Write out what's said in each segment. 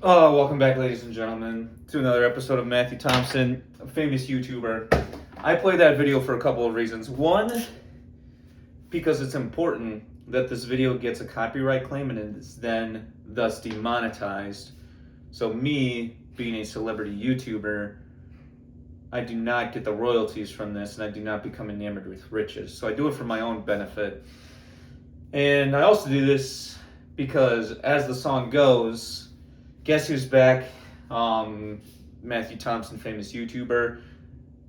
Oh, welcome back, ladies and gentlemen, to another episode of Matthew Thompson, a famous YouTuber. I played that video for a couple of reasons. One, because it's important that this video gets a copyright claim and is then thus demonetized. So me, being a celebrity YouTuber, I do not get the royalties from this, and I do not become enamored with riches. So I do it for my own benefit. And I also do this because, as the song goes, guess who's back? Matthew Thompson, famous YouTuber.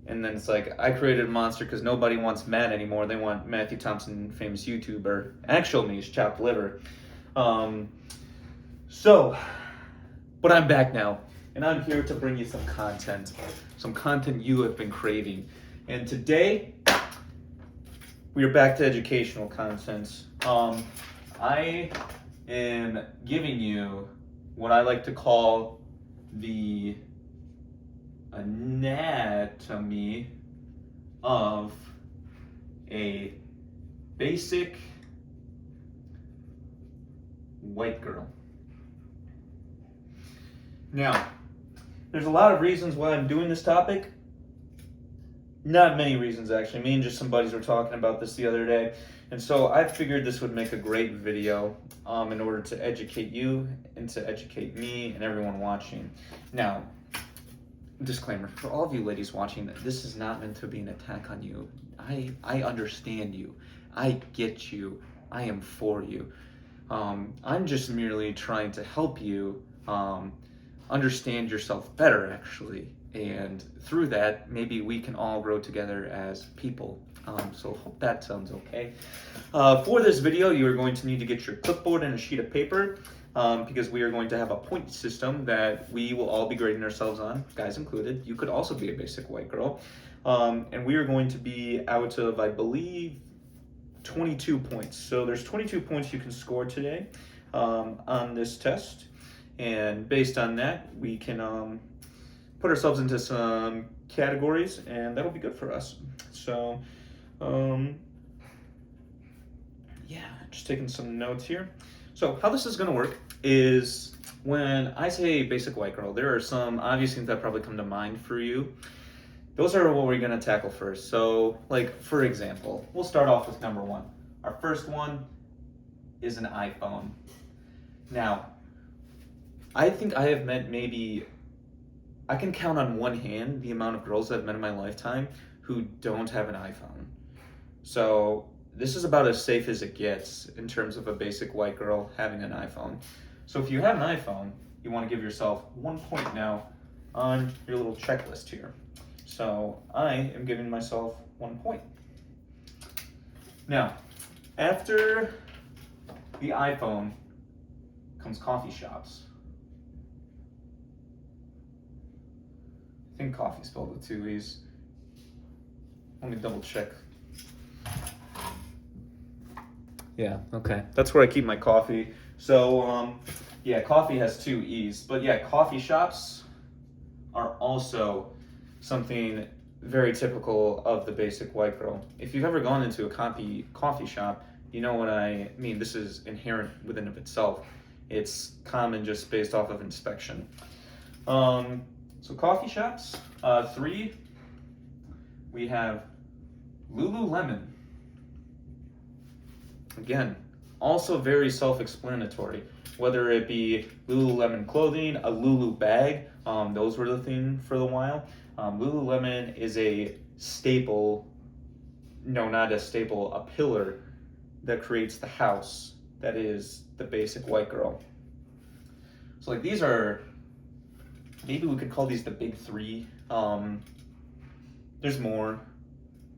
And then it's like, I created a monster because nobody wants Matt anymore. They want Matthew Thompson, famous YouTuber. Actual me is chopped liver. But I'm back now. And I'm here to bring you some content you have been craving. And today, we are back to educational content. I am giving you what I like to call the anatomy of a basic white girl. Now, there's a lot of reasons why I'm doing this topic. Not many reasons, actually. Me and just some buddies were talking about this the other day. And so I figured this would make a great video in order to educate you and to educate me and everyone watching. Now, disclaimer, for all of you ladies watching, this is not meant to be an attack on you. I understand you. I get you. I am for you. I'm just merely trying to help you understand yourself better, actually. And through that, maybe we can all grow together as people. So hope that sounds okay. For this video, you are going to need to get your clipboard and a sheet of paper because we are going to have a point system that we will all be grading ourselves on, guys included. You could also be a basic white girl. And we are going to be out of, I believe, 22 points. So there's 22 points you can score today on this test. And based on that, we can put ourselves into some categories, and that'll be good for us. So, just taking some notes here. So how this is going to work is when I say basic white girl, there are some obvious things that probably come to mind for you. Those are what we're going to tackle first. So, like, for example, we'll start off with number one. Our first one is an iPhone. Now, I think I have met I can count on one hand the amount of girls I've met in my lifetime who don't have an iPhone. So this is about as safe as it gets in terms of a basic white girl having an iPhone. So if you have an iPhone, you want to give yourself 1 point now on your little checklist here. So I am giving myself 1 point. Now, after the iPhone comes coffee shops. I think coffee spelled with 2 E's. Let me double check. Yeah, okay. That's where I keep my coffee. So, coffee has 2 E's. But yeah, coffee shops are also something very typical of the basic white girl. If you've ever gone into a coffee shop, you know what I mean. This is inherent within of itself. It's common just based off of inspection. So coffee shops, 3, we have Lululemon. Again, also very self-explanatory. Whether it be Lululemon clothing, a Lulu bag, those were the thing for a while. Lululemon is a staple, no, not a staple, a pillar that creates the house that is the basic white girl. So like these are, maybe we could call these the big 3. There's more.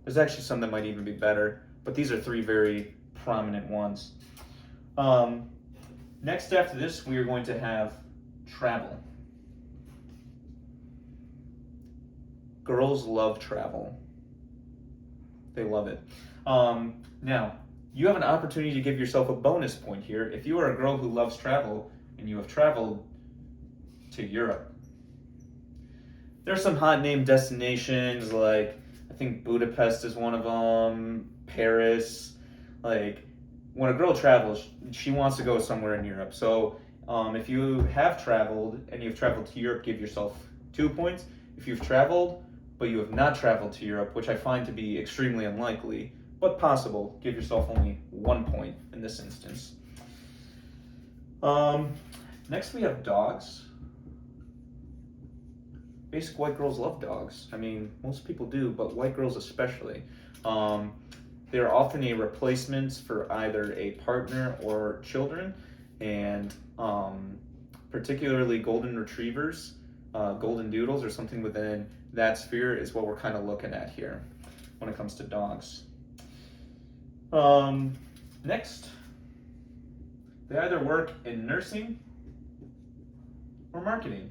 There's actually some that might even be better, but these are 3 very prominent ones. Next after this, we are going to have travel. Girls love travel. They love it. Now, you have an opportunity to give yourself a bonus point here. If you are a girl who loves travel and you have traveled to Europe, there's some hot name destinations, like I think Budapest is one of them, Paris. Like when a girl travels, she wants to go somewhere in Europe. So If you have traveled and you've traveled to Europe, give yourself 2 points. If you've traveled but you have not traveled to Europe, which I find to be extremely unlikely, but possible, give yourself only 1 point in this instance. Next we have dogs. Basic white girls love dogs. I mean, most people do, but white girls especially. They're often a replacement for either a partner or children, and particularly golden retrievers, golden doodles, or something within that sphere is what we're kind of looking at here when it comes to dogs. Next, they either work in nursing or marketing.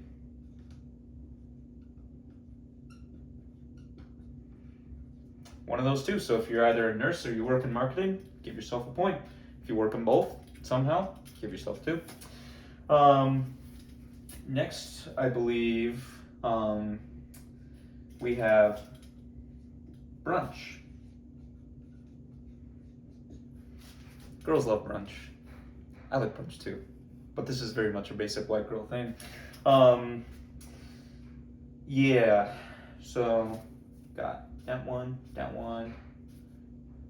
One of those two. So if you're either a nurse or you work in marketing, give yourself a point. If you work in both somehow, give yourself 2. Next, I believe we have brunch. Girls love brunch. I like brunch too, but this is very much a basic white girl thing. Yeah, so got that one, that one,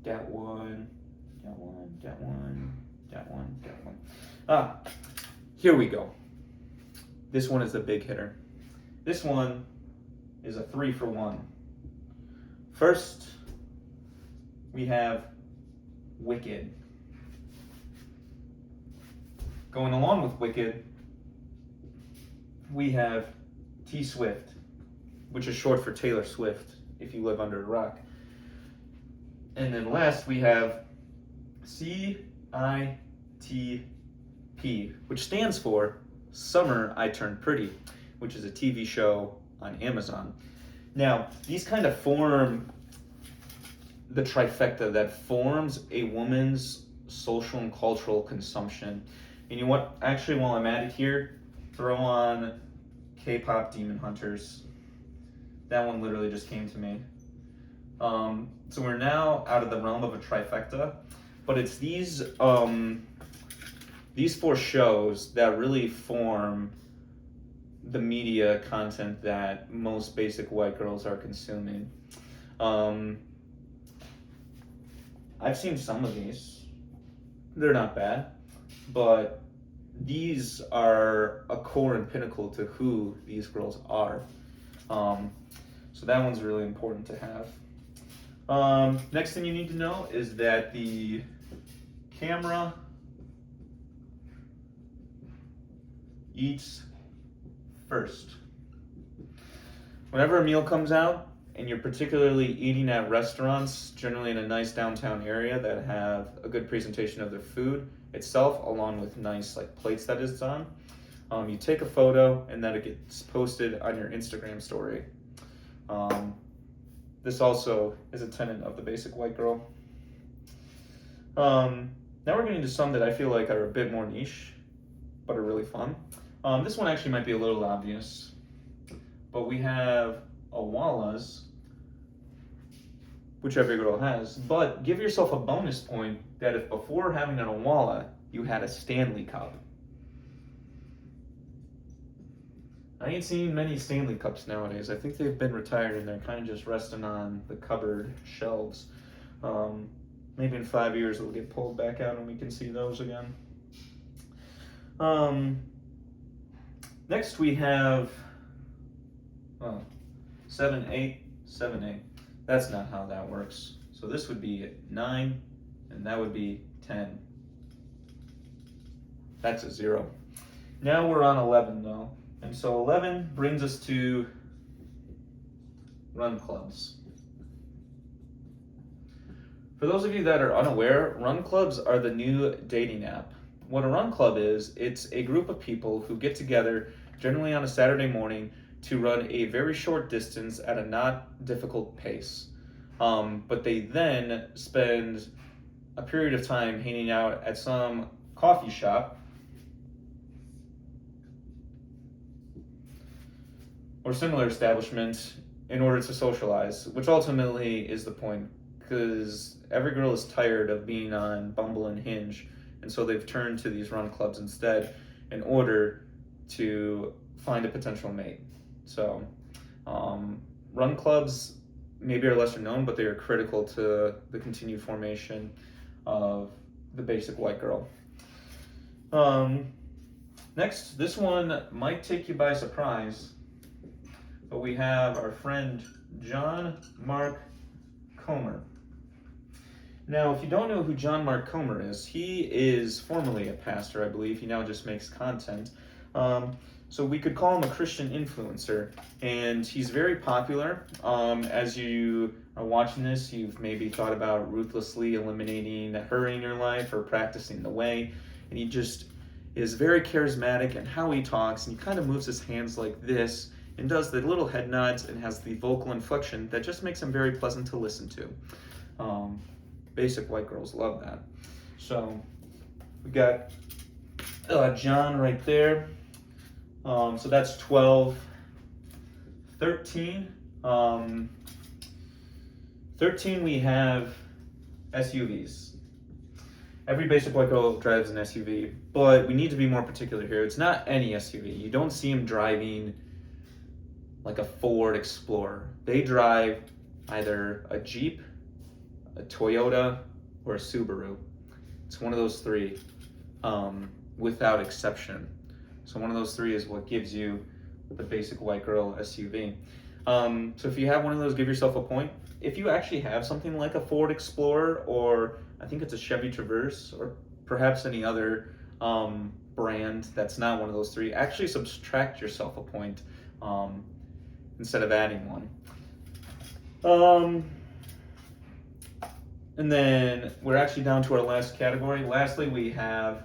that one, that one, that one, that one, that one. Here we go. This one is the big hitter. This one is a 3 for 1. First, we have Wicked. Going along with Wicked, we have T Swift, which is short for Taylor Swift, if you live under a rock. And then last, we have CITP, which stands for Summer I Turned Pretty, which is a TV show on Amazon. Now, these kind of form the trifecta that forms a woman's social and cultural consumption. And you know what? Actually, while I'm at it here, throw on K-pop Demon Hunters. That one literally just came to me. So we're now out of the realm of a trifecta, but it's these 4 shows that really form the media content that most basic white girls are consuming. I've seen some of these. They're not bad, but these are a core and pinnacle to who these girls are. So that one's really important to have. Next thing you need to know is that the camera eats first. Whenever a meal comes out, and you're particularly eating at restaurants, generally in a nice downtown area that have a good presentation of their food itself, along with nice plates that it's on, you take a photo and then it gets posted on your Instagram story. This also is a tenet of the basic white girl. Now we're getting to some that I feel like are a bit more niche, but are really fun. This one actually might be a little obvious, but we have Awalas, which every girl has, but give yourself a bonus point that if before having an Awala, you had a Stanley Cup. I ain't seen many Stanley Cups nowadays. I think they've been retired and they're kind of just resting on the cupboard shelves. Maybe in 5 years they'll get pulled back out and we can see those again. Next we have 7, 8, 7, 8. That's not how that works. So this would be 9, and that would be 10. That's a 0. Now we're on 11 though. And so 11 brings us to run clubs. For those of you that are unaware, run clubs are the new dating app. What a run club is, it's a group of people who get together generally on a Saturday morning to run a very short distance at a not difficult pace. But they then spend a period of time hanging out at some coffee shop or similar establishment in order to socialize, which ultimately is the point, because every girl is tired of being on Bumble and Hinge, and so they've turned to these run clubs instead. in order to find a potential mate. So, run clubs maybe are lesser known, but they are critical to the continued formation of the basic white girl. Next, this one might take you by surprise, but we have our friend John Mark Comer. Now, if you don't know who John Mark Comer is, he is formerly a pastor, I believe. He now just makes content. So we could call him a Christian influencer, and he's very popular. As you are watching this, you've maybe thought about ruthlessly eliminating hurry in your life or practicing the way, and he just is very charismatic in how he talks, and he kind of moves his hands like this and does the little head nods and has the vocal inflection that just makes him very pleasant to listen to. Basic white girls love that. So we got John right there. So that's 12. 13. 13 we have SUVs. Every basic white girl drives an SUV, but we need to be more particular here. It's not any SUV. You don't see them driving like a Ford Explorer. They drive either a Jeep, a Toyota, or a Subaru. It's one of those three, without exception. So one of those three is what gives you the basic white girl SUV. So if you have one of those, give yourself a point. If you actually have something like a Ford Explorer, or I think it's a Chevy Traverse, or perhaps any other brand that's not one of those three, actually subtract yourself a point instead of adding one. And then we're actually down to our last category. Lastly, we have,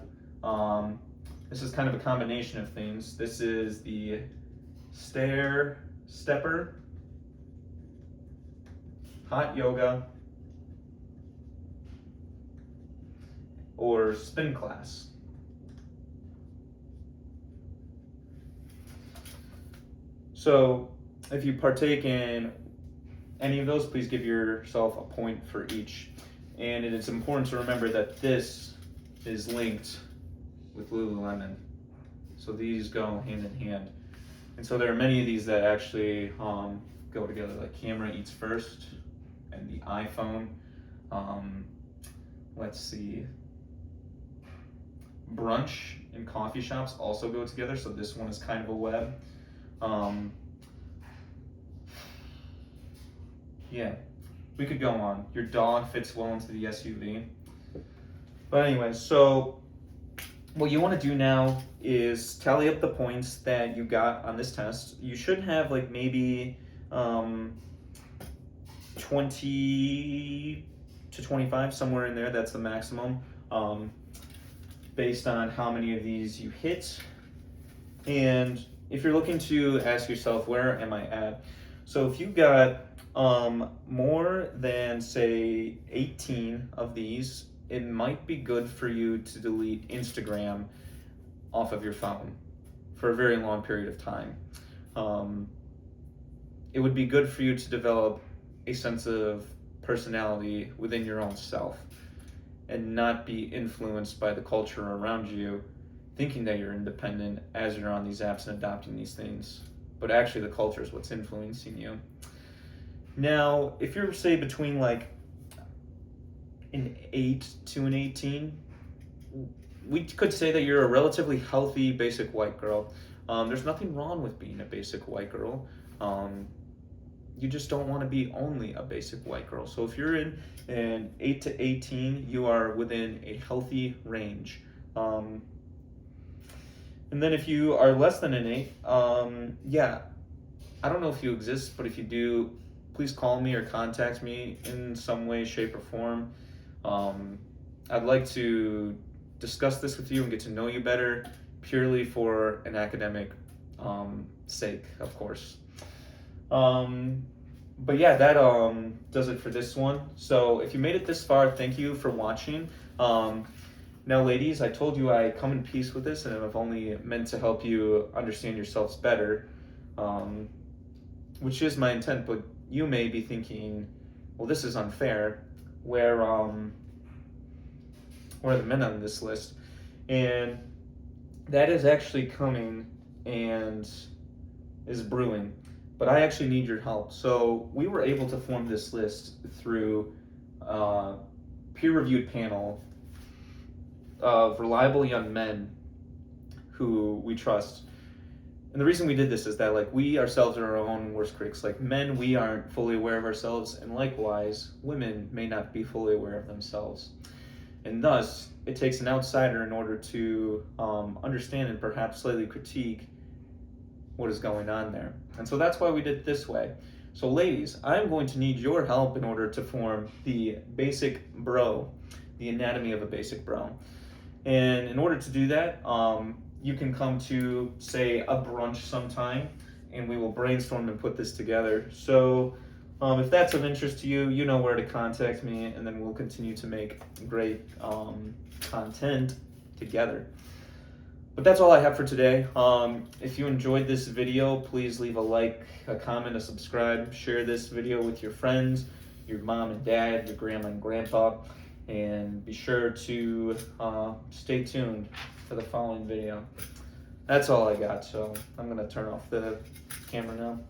this is kind of a combination of things. This is the stepper, hot yoga, or spin class. So if you partake in any of those, please give yourself a point for each. And it is important to remember that this is linked with Lululemon. So these go hand in hand. And so there are many of these that actually go together, like camera eats first and the iPhone. Let's see. Brunch and coffee shops also go together, so this one is kind of a web. Yeah, we could go on. Your dog fits well into the SUV. But anyway, so what you want to do now is tally up the points that you got on this test. You should have like maybe 20 to 25, somewhere in there. That's the maximum, based on how many of these you hit. And if you're looking to ask yourself, where am I at? So if you got more than, say, 18 of these, it might be good for you to delete Instagram off of your phone for a very long period of time. It would be good for you to develop a sense of personality within your own self and not be influenced by the culture around you, thinking that you're independent as you're on these apps and adopting these things. But actually the culture is what's influencing you. Now, if you're, say, between like an 8 to an 18, we could say that you're a relatively healthy basic white girl. There's nothing wrong with being a basic white girl. You just don't want to be only a basic white girl. So if you're in an 8 to 18, you are within a healthy range. And then if you are less than an 8, yeah, I don't know if you exist, but if you do, please call me or contact me in some way, shape, or form. I'd like to discuss this with you and get to know you better, purely for an academic sake, of course. But yeah, that does it for this one. So if you made it this far, thank you for watching. Now, ladies, I told you I come in peace with this, and I've only meant to help you understand yourselves better, which is my intent. But you may be thinking, well, this is unfair. Where are the men on this list? And that is actually coming and is brewing, but I actually need your help. So we were able to form this list through a peer-reviewed panel of reliable young men who we trust. And the reason we did this is that, like, we ourselves are our own worst critics. Like men, we aren't fully aware of ourselves, and likewise, women may not be fully aware of themselves. And thus, it takes an outsider in order to understand and perhaps slightly critique what is going on there. And so that's why we did it this way. So ladies, I'm going to need your help in order to form the basic bro, the anatomy of a basic bro. And in order to do that, you can come to, say, a brunch sometime, and we will brainstorm and put this together. So if that's of interest to you, you know where to contact me, and then we'll continue to make great content together. But that's all I have for today. If you enjoyed this video, please leave a like, a comment, a subscribe, share this video with your friends, your mom and dad, your grandma and grandpa, and be sure to stay tuned for the following video. That's all I got, so I'm gonna turn off the camera now.